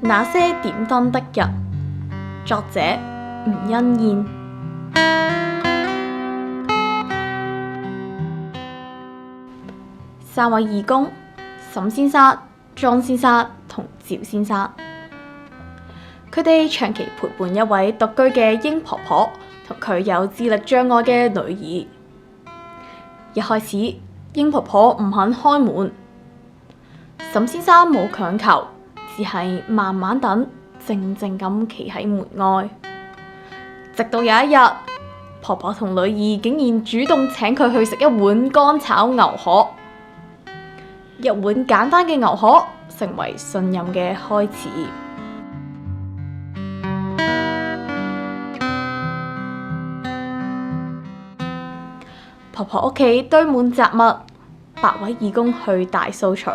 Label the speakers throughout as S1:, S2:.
S1: 那些點燈的人，作者吳欣燕。三位義工，沈先生、莊先生同趙先生，佢哋長期陪伴一位獨居嘅英婆婆同佢有智力障礙嘅女兒。一開始，英婆婆唔肯開門，沈先生冇強求，只係慢慢等，靜靜咁企喺門外。直到有一日，婆婆同女兒竟然主動請佢去食一碗乾炒牛河。一碗簡單嘅牛河成為信任嘅開始。婆婆屋企堆滿雜物，8位義工去大掃除，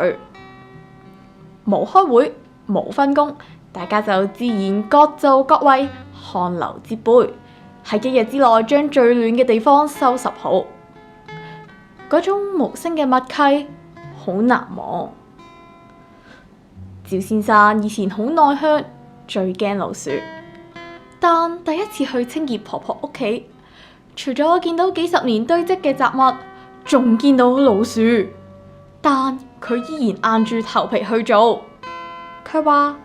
S1: 冇開會，冇分工，大家就自然各就各位，汗流浹背，喺一日之內將最亂嘅地方收拾好。嗰種無聲嘅默契好難忘。趙先生以前好內向，最驚老鼠，但第一次去清潔婆婆屋企，除咗見到幾十年堆積嘅雜物，仲見到老鼠，但佢依然硬住頭皮去做。佢話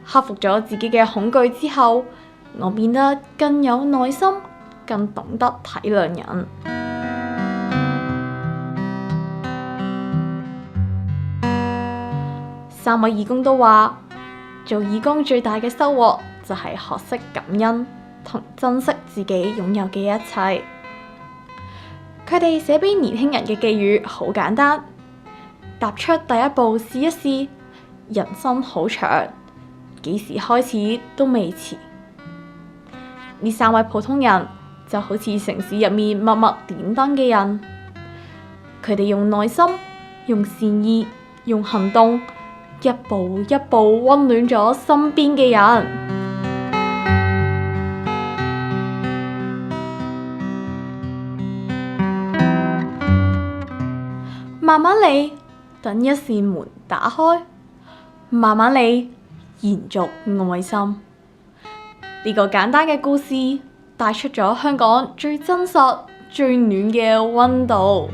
S1: 克服咗自己嘅恐懼之後，我變得更有耐心，更懂得體諒人。三位義工都話，做義工最大嘅收穫就係學識感恩同珍惜自己擁有嘅一切。佢哋寫俾年輕人嘅寄語好簡單：踏出第一步試一試，人生好長，幾時開始都未遲。呢三位普通人就好似城市入面默默點燈嘅人，佢哋用耐心、用善意、用行動，一步一步溫暖咗身邊嘅人。慢慢嚟，等一扇門打開；慢慢嚟，延續愛心。呢個簡單嘅故事帶出咗香港最真實、最暖嘅溫度。